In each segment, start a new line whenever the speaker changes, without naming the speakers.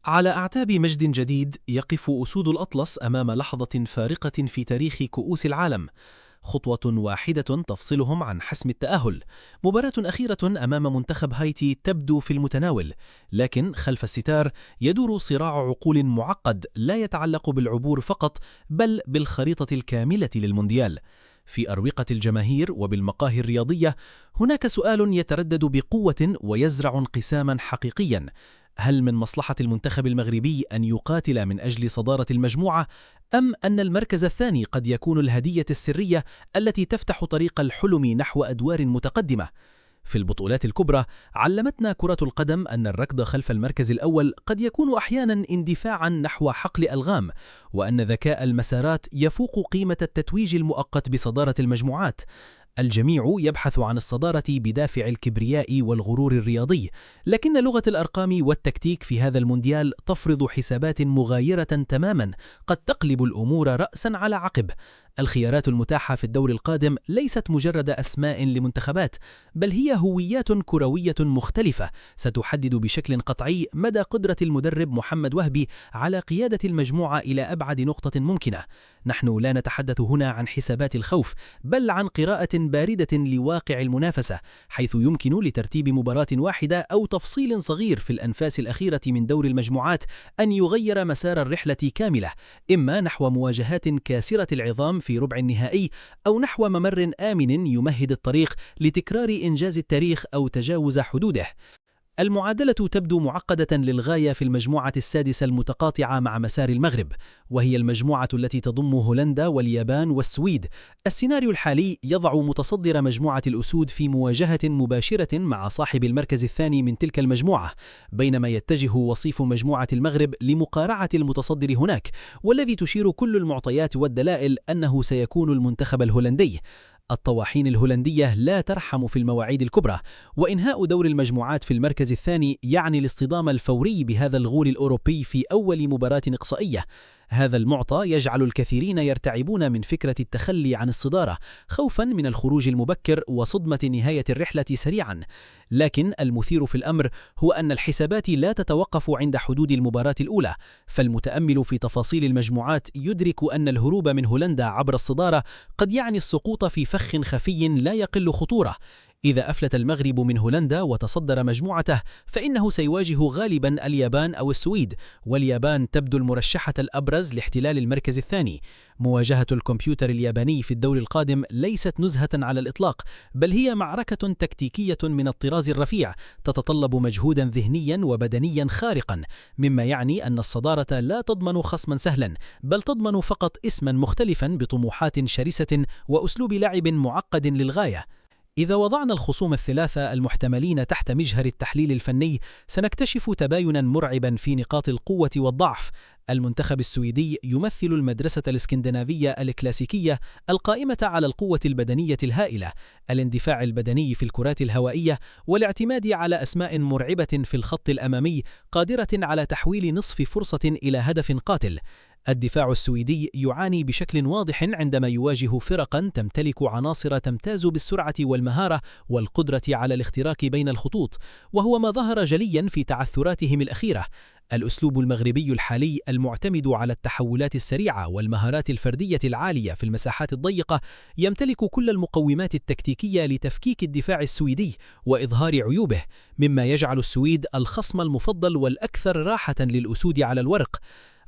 على أعتاب مجد جديد يقف أسود الأطلس أمام لحظة فارقة في تاريخ كؤوس العالم. خطوة واحدة تفصلهم عن حسم التأهل. مباراة أخيرة أمام منتخب هايتي تبدو في المتناول، لكن خلف الستار يدور صراع عقول معقد لا يتعلق بالعبور فقط، بل بالخريطة الكاملة للمونديال. في أروقة الجماهير وبالمقاهي الرياضية هناك سؤال يتردد بقوة ويزرع انقساما حقيقيا: هل من مصلحة المنتخب المغربي أن يقاتل من أجل صدارة المجموعة، أم أن المركز الثاني قد يكون الهدية السرية التي تفتح طريق الحلم نحو أدوار متقدمة؟ في البطولات الكبرى علمتنا كرة القدم أن الركض خلف المركز الأول قد يكون أحيانا اندفاعا نحو حقل ألغام، وأن ذكاء المسارات يفوق قيمة التتويج المؤقت بصدارة المجموعات. الجميع يبحث عن الصدارة بدافع الكبرياء والغرور الرياضي، لكن لغة الأرقام والتكتيك في هذا المونديال تفرض حسابات مغايرة تماما قد تقلب الأمور رأسا على عقب. الخيارات المتاحة في الدور القادم ليست مجرد أسماء لمنتخبات، بل هي هويات كروية مختلفة ستحدد بشكل قطعي مدى قدرة المدرب محمد وهبي على قيادة المجموعة إلى أبعد نقطة ممكنة. نحن لا نتحدث هنا عن حسابات الخوف، بل عن قراءة باردة لواقع المنافسة، حيث يمكن لترتيب مباراة واحدة أو تفصيل صغير في الأنفاس الأخيرة من دور المجموعات أن يغير مسار الرحلة كاملة، إما نحو مواجهات كاسرة العظام في ربع النهائي، أو نحو ممر آمن يمهد الطريق لتكرار إنجاز التاريخ أو تجاوز حدوده. المعادلة تبدو معقدة للغاية في المجموعة السادسة المتقاطعة مع مسار المغرب، وهي المجموعة التي تضم هولندا واليابان والسويد. السيناريو الحالي يضع متصدر مجموعة الأسود في مواجهة مباشرة مع صاحب المركز الثاني من تلك المجموعة، بينما يتجه وصيف مجموعة المغرب لمقارعة المتصدر هناك، والذي تشير كل المعطيات والدلائل أنه سيكون المنتخب الهولندي. الطواحين الهولندية لا ترحم في المواعيد الكبرى، وإنهاء دور المجموعات في المركز الثاني يعني الاصطدام الفوري بهذا الغول الأوروبي في أول مباراة إقصائية. هذا المعطى يجعل الكثيرين يرتعبون من فكرة التخلي عن الصدارة، خوفا من الخروج المبكر وصدمة نهاية الرحلة سريعا. لكن المثير في الأمر هو أن الحسابات لا تتوقف عند حدود المباراة الأولى، فالمتأمل في تفاصيل المجموعات يدرك أن الهروب من هولندا عبر الصدارة قد يعني السقوط في فخ خفي لا يقل خطورة. إذا أفلت المغرب من هولندا وتصدر مجموعته، فإنه سيواجه غالبا اليابان أو السويد، واليابان تبدو المرشحة الأبرز لاحتلال المركز الثاني. مواجهة الكمبيوتر الياباني في الدور القادم ليست نزهة على الإطلاق، بل هي معركة تكتيكية من الطراز الرفيع، تتطلب مجهودا ذهنيا وبدنيا خارقا، مما يعني أن الصدارة لا تضمن خصما سهلا، بل تضمن فقط اسما مختلفا بطموحات شرسة وأسلوب لعب معقد للغاية. إذا وضعنا الخصوم الثلاثة المحتملين تحت مجهر التحليل الفني، سنكتشف تباينا مرعبا في نقاط القوة والضعف. المنتخب السويدي يمثل المدرسة الاسكندنافية الكلاسيكية القائمة على القوة البدنية الهائلة، الاندفاع البدني في الكرات الهوائية، والاعتماد على أسماء مرعبة في الخط الأمامي قادرة على تحويل نصف فرصة إلى هدف قاتل. الدفاع السويدي يعاني بشكل واضح عندما يواجه فرقا تمتلك عناصر تمتاز بالسرعة والمهارة والقدرة على الاختراق بين الخطوط، وهو ما ظهر جليا في تعثراتهم الأخيرة. الأسلوب المغربي الحالي المعتمد على التحولات السريعة والمهارات الفردية العالية في المساحات الضيقة يمتلك كل المقومات التكتيكية لتفكيك الدفاع السويدي وإظهار عيوبه، مما يجعل السويد الخصم المفضل والأكثر راحة للأسود على الورق.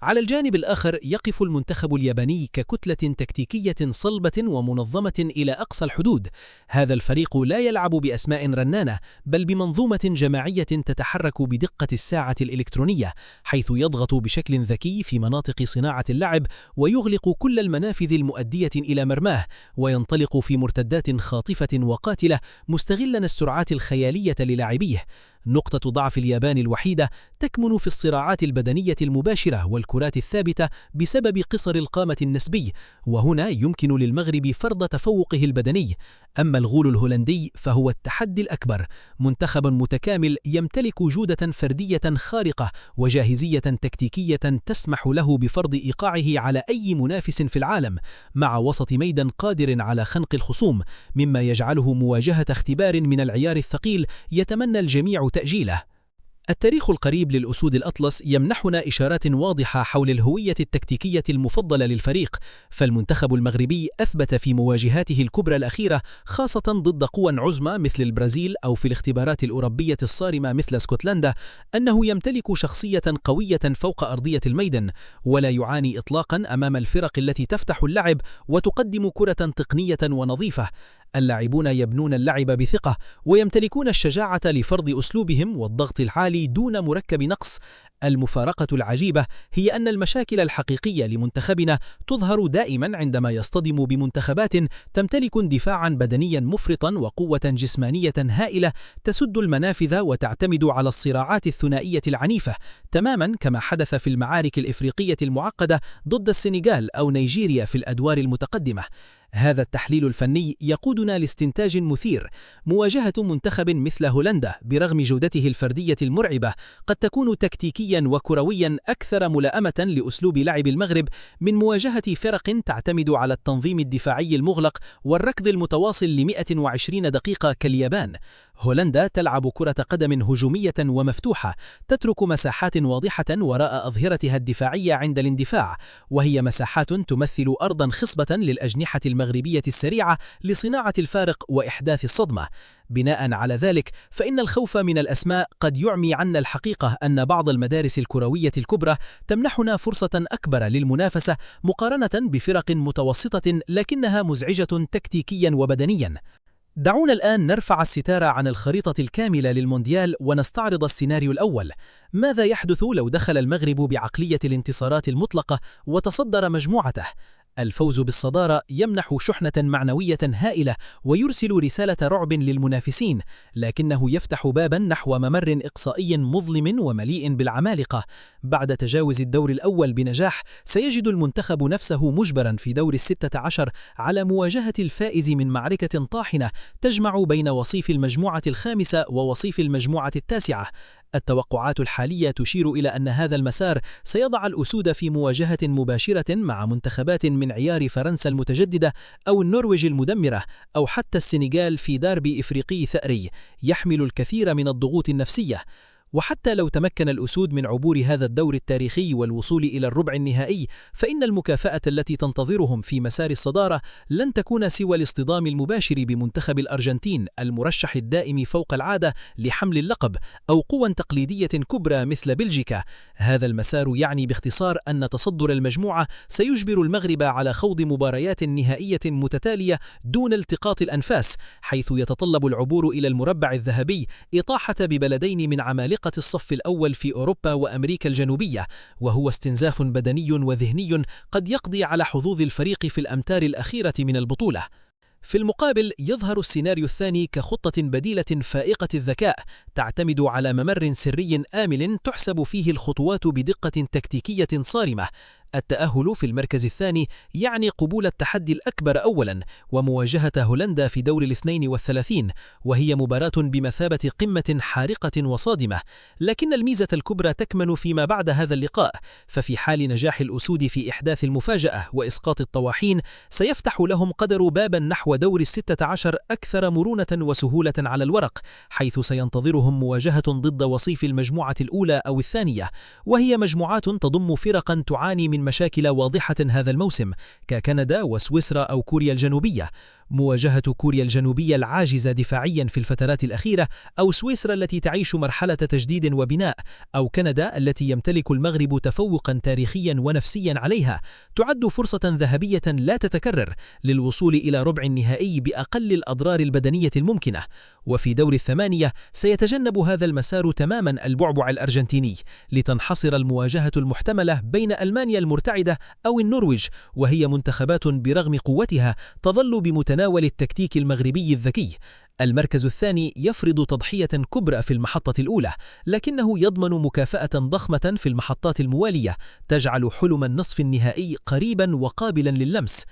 على الجانب الآخر يقف المنتخب الياباني ككتلة تكتيكية صلبة ومنظمة إلى أقصى الحدود. هذا الفريق لا يلعب بأسماء رنانة، بل بمنظومة جماعية تتحرك بدقة الساعة الإلكترونية، حيث يضغط بشكل ذكي في مناطق صناعة اللعب ويغلق كل المنافذ المؤدية إلى مرماه، وينطلق في مرتدات خاطفة وقاتلة مستغلا السرعات الخيالية للاعبيه. نقطة ضعف اليابان الوحيدة تكمن في الصراعات البدنية المباشرة والكرات الثابتة بسبب قصر القامة النسبي، وهنا يمكن للمغرب فرض تفوقه البدني. أما الغول الهولندي فهو التحدي الأكبر، منتخب متكامل يمتلك جودة فردية خارقة وجاهزية تكتيكية تسمح له بفرض إيقاعه على أي منافس في العالم، مع وسط ميدان قادر على خنق الخصوم، مما يجعله مواجهة اختبار من العيار الثقيل يتمنى الجميع تأجيله. التاريخ القريب للأسود الأطلس يمنحنا إشارات واضحة حول الهوية التكتيكية المفضلة للفريق، فالمنتخب المغربي أثبت في مواجهاته الكبرى الأخيرة، خاصة ضد قوى عظمى مثل البرازيل أو في الاختبارات الأوروبية الصارمة مثل اسكتلندا، أنه يمتلك شخصية قوية فوق أرضية الميدان، ولا يعاني إطلاقا أمام الفرق التي تفتح اللعب وتقدم كرة تقنية ونظيفة. اللاعبون يبنون اللعب بثقة ويمتلكون الشجاعة لفرض أسلوبهم والضغط العالي دون مركب نقص. المفارقة العجيبة هي أن المشاكل الحقيقية لمنتخبنا تظهر دائما عندما يصطدم بمنتخبات تمتلك دفاعا بدنيا مفرطا وقوة جسمانية هائلة تسد المنافذ وتعتمد على الصراعات الثنائية العنيفة، تماما كما حدث في المعارك الإفريقية المعقدة ضد السنغال أو نيجيريا في الأدوار المتقدمة. هذا التحليل الفني يقودنا لاستنتاج مثير: مواجهة منتخب مثل هولندا برغم جودته الفردية المرعبة قد تكون تكتيكيا وكرويا أكثر ملائمة لأسلوب لعب المغرب من مواجهة فرق تعتمد على التنظيم الدفاعي المغلق والركض المتواصل ل120 دقيقة كاليابان. هولندا تلعب كرة قدم هجومية ومفتوحة، تترك مساحات واضحة وراء أظهرتها الدفاعية عند الاندفاع، وهي مساحات تمثل أرضا خصبة للأجنحة المغربية السريعة لصناعة الفارق وإحداث الصدمة. بناء على ذلك، فإن الخوف من الأسماء قد يعمي عنا الحقيقة أن بعض المدارس الكروية الكبرى تمنحنا فرصة أكبر للمنافسة مقارنة بفرق متوسطة لكنها مزعجة تكتيكيا وبدنيا. دعونا الآن نرفع الستار عن الخريطة الكاملة للمونديال ونستعرض السيناريو الأول. ماذا يحدث لو دخل المغرب بعقلية الانتصارات المطلقة وتصدر مجموعته؟ الفوز بالصدارة يمنح شحنة معنوية هائلة ويرسل رسالة رعب للمنافسين، لكنه يفتح بابا نحو ممر إقصائي مظلم ومليء بالعمالقة. بعد تجاوز الدور الأول بنجاح، سيجد المنتخب نفسه مجبرا في دور 16 على مواجهة الفائز من معركة طاحنة تجمع بين وصيف المجموعة الخامسة ووصيف المجموعة التاسعة. التوقعات الحالية تشير إلى أن هذا المسار سيضع الأسود في مواجهة مباشرة مع منتخبات من عيار فرنسا المتجددة أو النرويج المدمرة أو حتى السنغال في داربي إفريقي ثأري يحمل الكثير من الضغوط النفسية. وحتى لو تمكن الأسود من عبور هذا الدور التاريخي والوصول إلى الربع النهائي، فإن المكافأة التي تنتظرهم في مسار الصدارة لن تكون سوى الاصطدام المباشر بمنتخب الأرجنتين المرشح الدائم فوق العادة لحمل اللقب، أو قوى تقليدية كبرى مثل بلجيكا. هذا المسار يعني باختصار أن تصدر المجموعة سيجبر المغرب على خوض مباريات نهائية متتالية دون التقاط الأنفاس، حيث يتطلب العبور إلى المربع الذهبي إطاحة ببلدين من عمالقة الصف الأول في أوروبا وأمريكا الجنوبية، وهو استنزاف بدني وذهني قد يقضي على حظوظ الفريق في الأمتار الأخيرة من البطولة. في المقابل، يظهر السيناريو الثاني كخطة بديلة فائقة الذكاء تعتمد على ممر سري آمن تحسب فيه الخطوات بدقة تكتيكية صارمة. التأهل في المركز الثاني يعني قبول التحدي الأكبر أولا، ومواجهة هولندا في دور 32، وهي مباراة بمثابة قمة حارقة وصادمة. لكن الميزة الكبرى تكمن فيما بعد هذا اللقاء، ففي حال نجاح الأسود في إحداث المفاجأة وإسقاط الطواحين، سيفتح لهم قدر بابا نحو دور 16 أكثر مرونة وسهولة على الورق، حيث سينتظرهم مواجهة ضد وصيف المجموعة الأولى أو الثانية، وهي مجموعات تضم فرقا تعاني من مشاكل واضحة هذا الموسم ككندا وسويسرا أو كوريا الجنوبية. مواجهة كوريا الجنوبية العاجزة دفاعيا في الفترات الأخيرة، أو سويسرا التي تعيش مرحلة تجديد وبناء، أو كندا التي يمتلك المغرب تفوقا تاريخيا ونفسيا عليها، تعد فرصة ذهبية لا تتكرر للوصول إلى ربع النهائي بأقل الأضرار البدنية الممكنة. وفي دور 8 سيتجنب هذا المسار تماما البعبع الأرجنتيني، لتنحصر المواجهة المحتملة بين ألمانيا المرتعدة أو النرويج، وهي منتخبات برغم قوتها تظل بمتناول التكتيك المغربي الذكي. المركز الثاني يفرض تضحية كبرى في المحطة الأولى، لكنه يضمن مكافأة ضخمة في المحطات الموالية تجعل حلم النصف النهائي قريبا وقابلا للمس.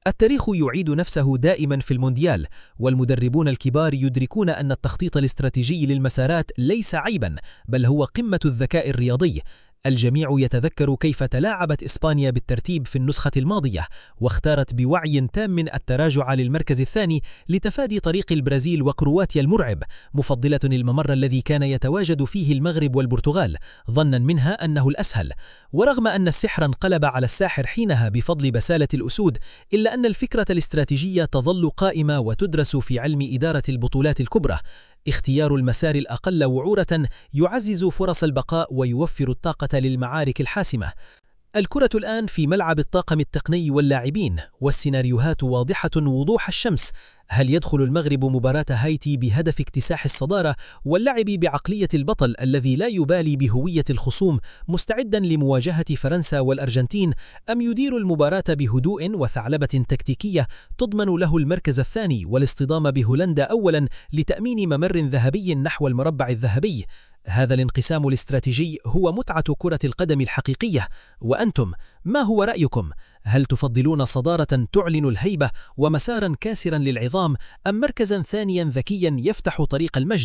التاريخ يعيد نفسه دائما في المونديال، والمدربون الكبار يدركون أن التخطيط الاستراتيجي للمسارات ليس عيبا، بل هو قمة الذكاء الرياضي. الجميع يتذكر كيف تلاعبت إسبانيا بالترتيب في النسخة الماضية، واختارت بوعي تام التراجع للمركز الثاني لتفادي طريق البرازيل وكرواتيا المرعب، مفضلة الممر الذي كان يتواجد فيه المغرب والبرتغال، ظنا منها أنه الأسهل. ورغم أن السحر انقلب على الساحر حينها بفضل بسالة الأسود، إلا أن الفكرة الاستراتيجية تظل قائمة وتدرس في علم إدارة البطولات الكبرى. اختيار المسار الأقل وعورة يعزز فرص البقاء ويوفر الطاقة للمعارك الحاسمة. الكرة الآن في ملعب الطاقم التقني واللاعبين، والسيناريوهات واضحة وضوح الشمس. هل يدخل المغرب مباراة هايتي بهدف اكتساح الصدارة واللعب بعقلية البطل الذي لا يبالي بهوية الخصوم، مستعدا لمواجهة فرنسا والأرجنتين، أم يدير المباراة بهدوء وثعلبة تكتيكية تضمن له المركز الثاني والاصطدام بهولندا أولا لتأمين ممر ذهبي نحو المربع الذهبي؟ هذا الانقسام الاستراتيجي هو متعة كرة القدم الحقيقية. وأنتم، ما هو رأيكم؟ هل تفضلون صدارة تعلن الهيبة ومسارا كاسرا للعظام، أم مركزا ثانيا ذكيا يفتح طريق المجد؟